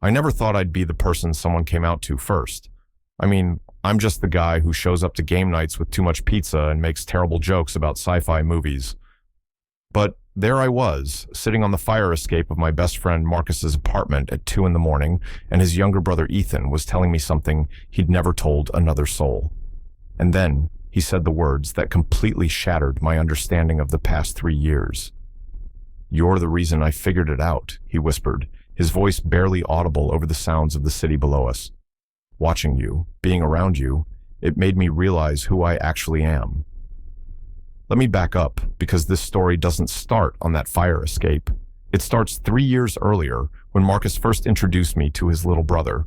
I never thought I'd be the person someone came out to first. I mean, I'm just the guy who shows up to game nights with too much pizza and makes terrible jokes about sci-fi movies. But there I was, sitting on the fire escape of my best friend Marcus's apartment at 2 in the morning, and his younger brother Ethan was telling me something he'd never told another soul. And then he said the words that completely shattered my understanding of the past 3 years. "You're the reason I figured it out," he whispered, his voice barely audible over the sounds of the city below us. "Watching you, being around you, it made me realize who I actually am." Let me back up, because this story doesn't start on that fire escape. It starts 3 years earlier, when Marcus first introduced me to his little brother.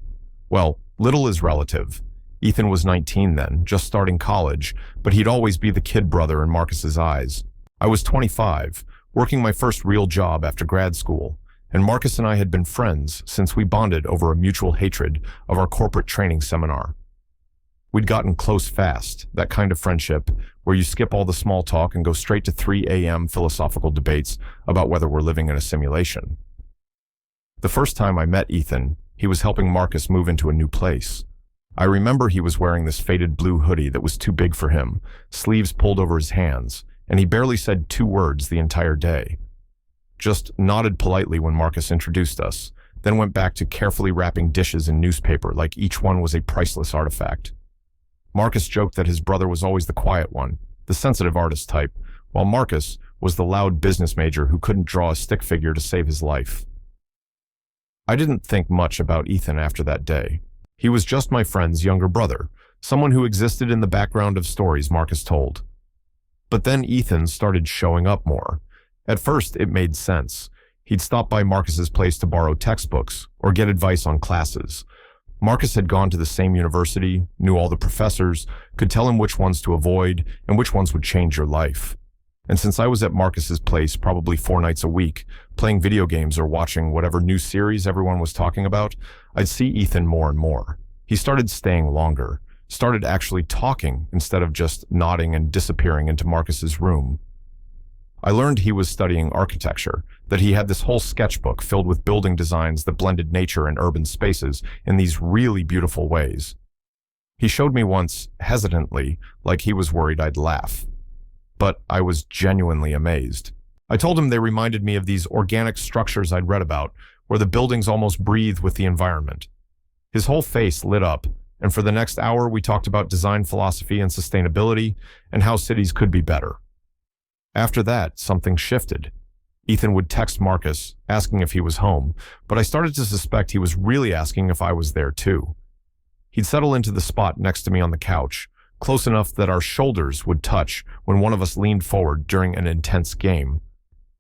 Well, little is relative. Ethan was 19 then, just starting college, but he'd always be the kid brother in Marcus's eyes. I was 25, working my first real job after grad school, and Marcus and I had been friends since we bonded over a mutual hatred of our corporate training seminar. We'd gotten close fast, that kind of friendship where you skip all the small talk and go straight to 3 a.m. philosophical debates about whether we're living in a simulation. The first time I met Ethan, he was helping Marcus move into a new place. I remember he was wearing this faded blue hoodie that was too big for him, sleeves pulled over his hands, and he barely said 2 words the entire day. Just nodded politely when Marcus introduced us, then went back to carefully wrapping dishes in newspaper like each one was a priceless artifact. Marcus joked that his brother was always the quiet one, the sensitive artist type, while Marcus was the loud business major who couldn't draw a stick figure to save his life. I didn't think much about Ethan after that day. He was just my friend's younger brother, someone who existed in the background of stories Marcus told. But then Ethan started showing up more. At first, it made sense. He'd stop by Marcus's place to borrow textbooks or get advice on classes. Marcus had gone to the same university, knew all the professors, could tell him which ones to avoid and which ones would change your life. And since I was at Marcus's place probably 4 nights a week, playing video games or watching whatever new series everyone was talking about, I'd see Ethan more and more. He started staying longer, started actually talking instead of just nodding and disappearing into Marcus's room. I learned he was studying architecture, that he had this whole sketchbook filled with building designs that blended nature and urban spaces in these really beautiful ways. He showed me once, hesitantly, like he was worried I'd laugh. But I was genuinely amazed. I told him they reminded me of these organic structures I'd read about, where the buildings almost breathe with the environment. His whole face lit up, and for the next hour we talked about design philosophy and sustainability, and how cities could be better. After that, something shifted. Ethan would text Marcus, asking if he was home, but I started to suspect he was really asking if I was there too. He'd settle into the spot next to me on the couch, close enough that our shoulders would touch when one of us leaned forward during an intense game.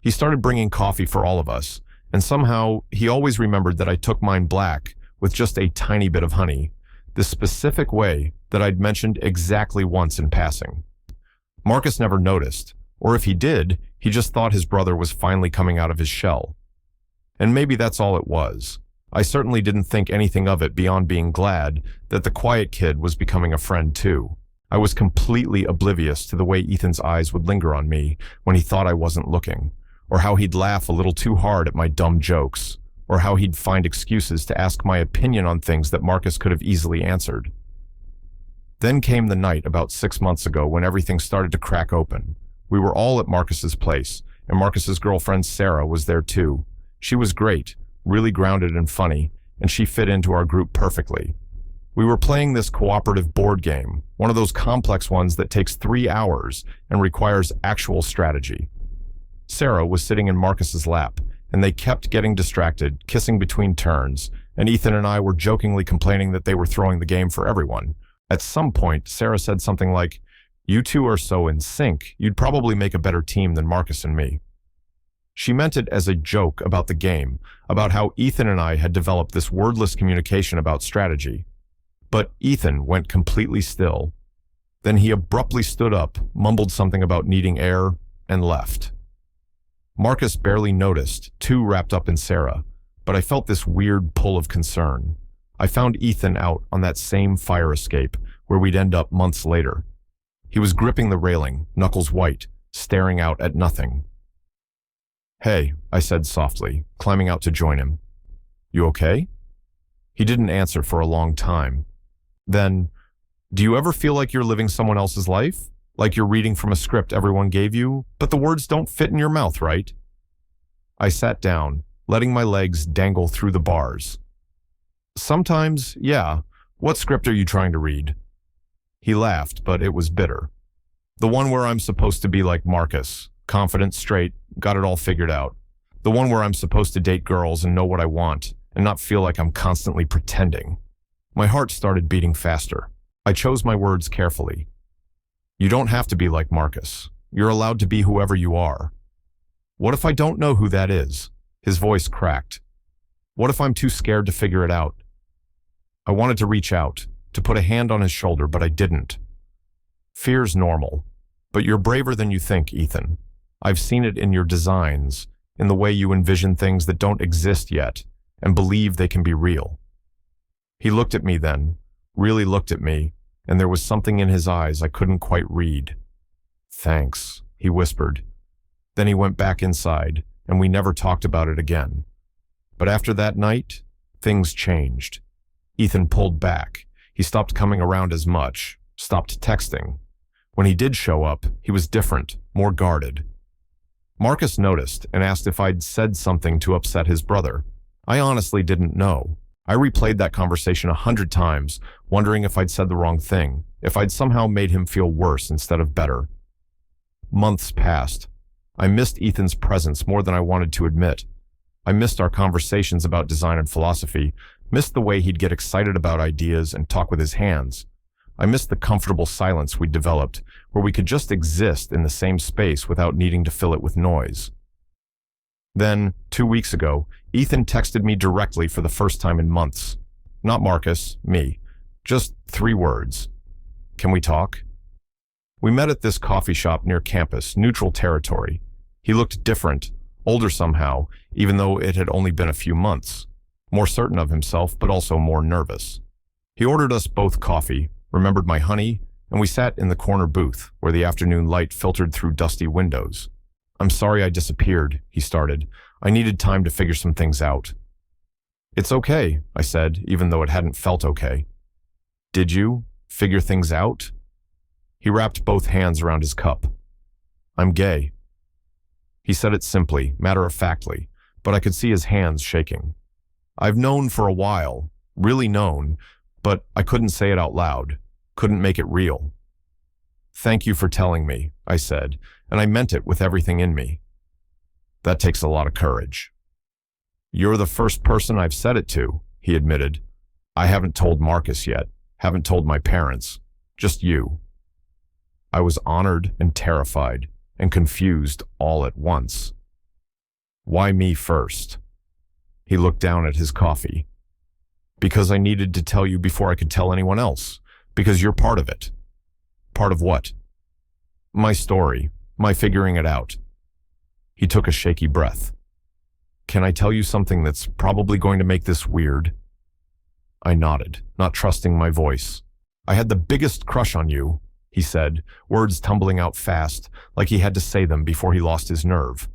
He started bringing coffee for all of us, and somehow he always remembered that I took mine black with just a tiny bit of honey, the specific way that I'd mentioned exactly once in passing. Marcus never noticed, or if he did, he just thought his brother was finally coming out of his shell. And maybe that's all it was. I certainly didn't think anything of it beyond being glad that the quiet kid was becoming a friend too. I was completely oblivious to the way Ethan's eyes would linger on me when he thought I wasn't looking, or how he'd laugh a little too hard at my dumb jokes, or how he'd find excuses to ask my opinion on things that Marcus could have easily answered. Then came the night about 6 months ago when everything started to crack open. We were all at Marcus's place, and Marcus's girlfriend Sarah was there too. She was great, really grounded and funny, and she fit into our group perfectly. We were playing this cooperative board game, one of those complex ones that takes 3 hours and requires actual strategy. Sarah was sitting in Marcus's lap, and they kept getting distracted, kissing between turns, and Ethan and I were jokingly complaining that they were throwing the game for everyone. At some point, Sarah said something like, "You two are so in sync, you'd probably make a better team than Marcus and me." She meant it as a joke about the game, about how Ethan and I had developed this wordless communication about strategy. But Ethan went completely still. Then he abruptly stood up, mumbled something about needing air, and left. Marcus barely noticed, too wrapped up in Sarah, but I felt this weird pull of concern. I found Ethan out on that same fire escape, where we'd end up months later. He was gripping the railing, knuckles white, staring out at nothing. "Hey," I said softly, climbing out to join him. "You okay?" He didn't answer for a long time. Then, do you ever feel like you're living someone else's life? Like you're reading from a script everyone gave you, but the words don't fit in your mouth, right? I sat down, letting my legs dangle through the bars. Sometimes, yeah. What script are you trying to read? He laughed, but it was bitter. The one where I'm supposed to be like Marcus, confident, straight, got it all figured out. The one where I'm supposed to date girls and know what I want, and not feel like I'm constantly pretending. My heart started beating faster. I chose my words carefully. You don't have to be like Marcus. You're allowed to be whoever you are. What if I don't know who that is? His voice cracked. What if I'm too scared to figure it out? I wanted to reach out, to put a hand on his shoulder, but I didn't. Fear's normal, but you're braver than you think, Ethan. I've seen it in your designs, in the way you envision things that don't exist yet, and believe they can be real. He looked at me then, really looked at me, and there was something in his eyes I couldn't quite read. Thanks, he whispered. Then he went back inside, and we never talked about it again. But after that night, things changed. Ethan pulled back. He stopped coming around as much, stopped texting. When he did show up, he was different, more guarded. Marcus noticed and asked if I'd said something to upset his brother. I honestly didn't know. I replayed that conversation 100 times, wondering if I'd said the wrong thing, if I'd somehow made him feel worse instead of better. Months passed. I missed Ethan's presence more than I wanted to admit. I missed our conversations about design and philosophy, missed the way he'd get excited about ideas and talk with his hands. I missed the comfortable silence we'd developed, where we could just exist in the same space without needing to fill it with noise. Then, 2 weeks ago, Ethan texted me directly for the first time in months. Not Marcus, me. Just 3 words. Can we talk? We met at this coffee shop near campus, neutral territory. He looked different, older somehow, even though it had only been a few months. More certain of himself, but also more nervous. He ordered us both coffee, remembered my honey, and we sat in the corner booth, where the afternoon light filtered through dusty windows. I'm sorry I disappeared, he started. I needed time to figure some things out. It's okay, I said, even though it hadn't felt okay. Did you figure things out? He wrapped both hands around his cup. I'm gay. He said it simply, matter-of-factly, but I could see his hands shaking. I've known for a while, really known, but I couldn't say it out loud, couldn't make it real. Thank you for telling me, I said, and I meant it with everything in me. That takes a lot of courage. You're the first person I've said it to, he admitted. I haven't told Marcus yet, haven't told my parents, just you. I was honored and terrified and confused all at once. Why me first? He looked down at his coffee. Because I needed to tell you before I could tell anyone else. Because you're part of it. Part of what? My story, my figuring it out. He took a shaky breath. Can I tell you something that's probably going to make this weird? I nodded, not trusting my voice. I had the biggest crush on you, he said, words tumbling out fast, like he had to say them before he lost his nerve.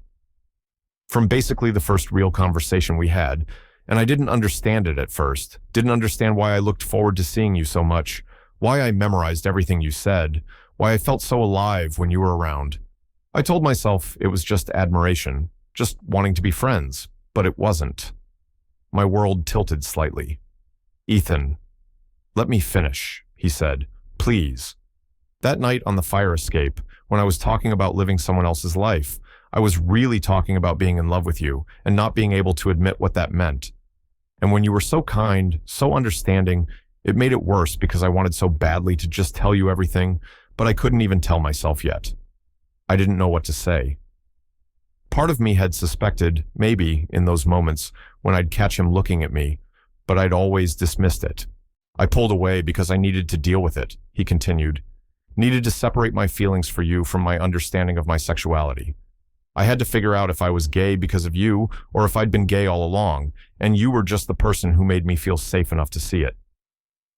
From basically the first real conversation we had, and I didn't understand it at first, didn't understand why I looked forward to seeing you so much, why I memorized everything you said, why I felt so alive when you were around. I told myself it was just admiration, just wanting to be friends, but it wasn't. My world tilted slightly. Ethan, let me finish, he said, please. That night on the fire escape, when I was talking about living someone else's life, I was really talking about being in love with you and not being able to admit what that meant. And when you were so kind, so understanding, it made it worse because I wanted so badly to just tell you everything, but I couldn't even tell myself yet. I didn't know what to say. Part of me had suspected, maybe, in those moments, when I'd catch him looking at me, but I'd always dismissed it. I pulled away because I needed to deal with it, he continued. Needed to separate my feelings for you from my understanding of my sexuality. I had to figure out if I was gay because of you or if I'd been gay all along, and you were just the person who made me feel safe enough to see it.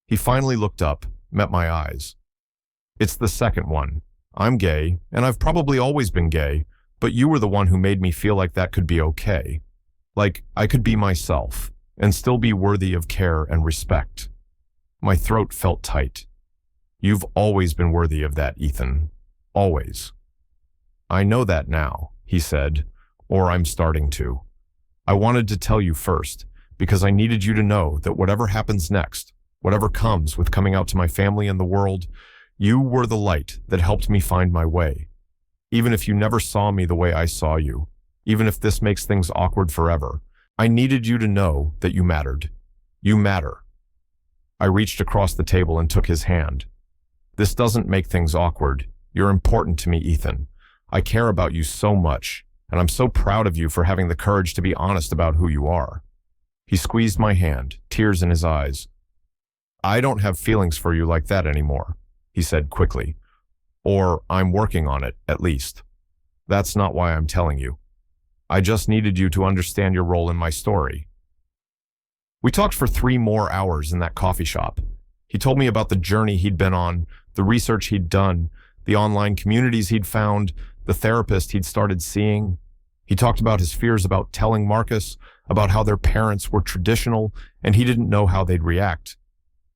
He finally looked up, met my eyes. It's the second one. I'm gay, and I've probably always been gay, but you were the one who made me feel like that could be okay. Like I could be myself. and still be worthy of care and respect. My throat felt tight. You've always been worthy of that, Ethan. Always. I know that now, he said, or I'm starting to. I wanted to tell you first, because I needed you to know that whatever happens next, whatever comes with coming out to my family and the world, you were the light that helped me find my way. Even if you never saw me the way I saw you, even if this makes things awkward forever, I needed you to know that you mattered. You matter. I reached across the table and took his hand. This doesn't make things awkward. You're important to me, Ethan. I care about you so much, and I'm so proud of you for having the courage to be honest about who you are. He squeezed my hand, tears in his eyes. I don't have feelings for you like that anymore, he said quickly. Or I'm working on it, at least. That's not why I'm telling you. I just needed you to understand your role in my story. We talked for 3 more hours in that coffee shop. He told me about the journey he'd been on, the research he'd done, the online communities he'd found, the therapist he'd started seeing. He talked about his fears about telling Marcus, about how their parents were traditional and he didn't know how they'd react.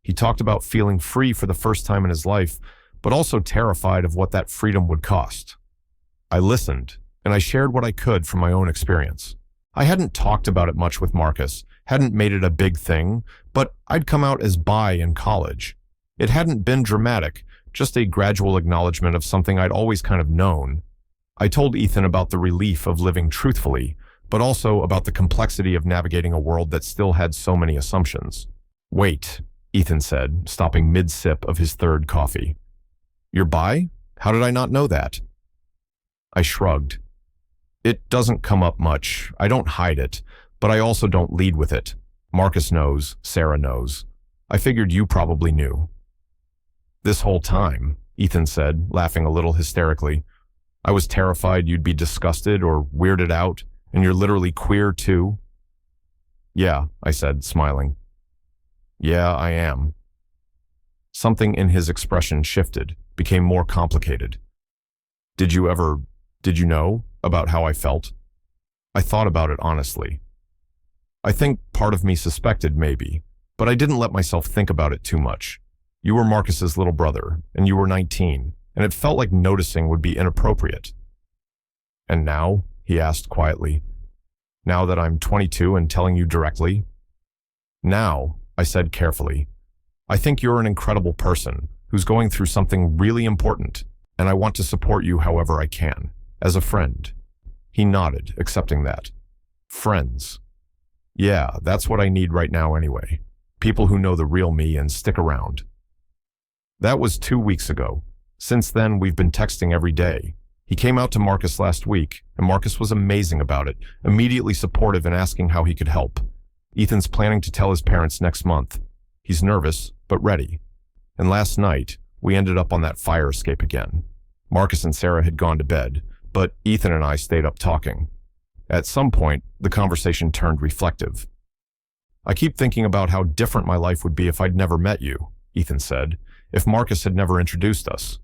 He talked about feeling free for the first time in his life, but also terrified of what that freedom would cost. I listened, and I shared what I could from my own experience. I hadn't talked about it much with Marcus, hadn't made it a big thing, but I'd come out as bi in college. It hadn't been dramatic, just a gradual acknowledgement of something I'd always kind of known. I told Ethan about the relief of living truthfully, but also about the complexity of navigating a world that still had so many assumptions. Wait, Ethan said, stopping mid-sip of his 3rd coffee. You're bi? How did I not know that? I shrugged. It doesn't come up much. I don't hide it, but I also don't lead with it. Marcus knows, Sarah knows. I figured you probably knew. This whole time, Ethan said, laughing a little hysterically, I was terrified you'd be disgusted or weirded out, and you're literally queer too. Yeah, I said, smiling. Yeah, I am. Something in his expression shifted, became more complicated. Did you know about how I felt? I thought about it honestly. I think part of me suspected maybe, but I didn't let myself think about it too much. You were Marcus's little brother, and you were 19, and it felt like noticing would be inappropriate. And now, he asked quietly, now that I'm 22 and telling you directly? Now, I said carefully, I think you're an incredible person who's going through something really important, and I want to support you however I can, as a friend. He nodded, accepting that. Friends. Yeah, that's what I need right now anyway. People who know the real me and stick around. That was 2 weeks ago. Since then, we've been texting every day. He came out to Marcus last week, and Marcus was amazing about it, immediately supportive and asking how he could help. Ethan's planning to tell his parents next month. He's nervous, but ready. And last night, we ended up on that fire escape again. Marcus and Sarah had gone to bed, but Ethan and I stayed up talking. At some point, the conversation turned reflective. I keep thinking about how different my life would be if I'd never met you, Ethan said, if Marcus had never introduced us.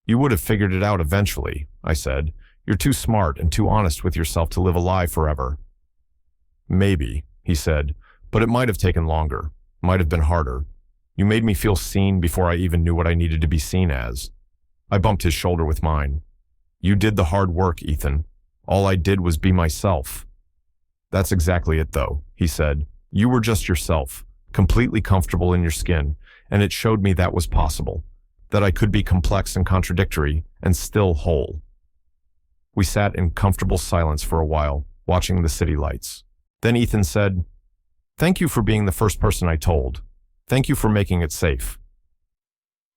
You would have figured it out eventually, I said. You're too smart and too honest with yourself to live a lie forever. Maybe, he said, but it might have taken longer, might have been harder. You made me feel seen before I even knew what I needed to be seen as. I bumped his shoulder with mine. You did the hard work, Ethan. All I did was be myself. That's exactly it, though, he said. You were just yourself, completely comfortable in your skin, and it showed me that was possible, that I could be complex and contradictory and still whole. We sat in comfortable silence for a while, watching the city lights. Then Ethan said, Thank you for being the first person I told. Thank you for making it safe.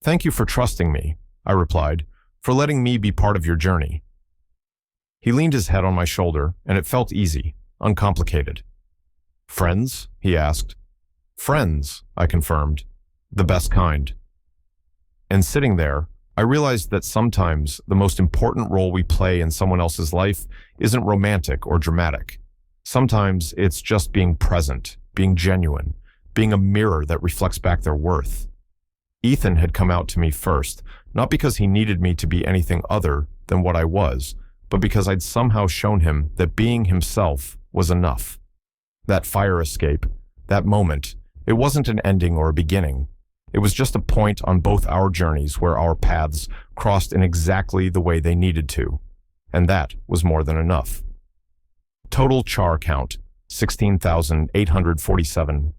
Thank you for trusting me, I replied, for letting me be part of your journey. He leaned his head on my shoulder, and it felt easy, uncomplicated. Friends? He asked. Friends, I confirmed. The best kind. And sitting there, I realized that sometimes the most important role we play in someone else's life isn't romantic or dramatic. Sometimes it's just being present, being genuine, being a mirror that reflects back their worth. Ethan had come out to me first, not because he needed me to be anything other than what I was, but because I'd somehow shown him that being himself was enough. That fire escape, that moment, it wasn't an ending or a beginning. It was just a point on both our journeys where our paths crossed in exactly the way they needed to. And that was more than enough. Total char count, 16,847.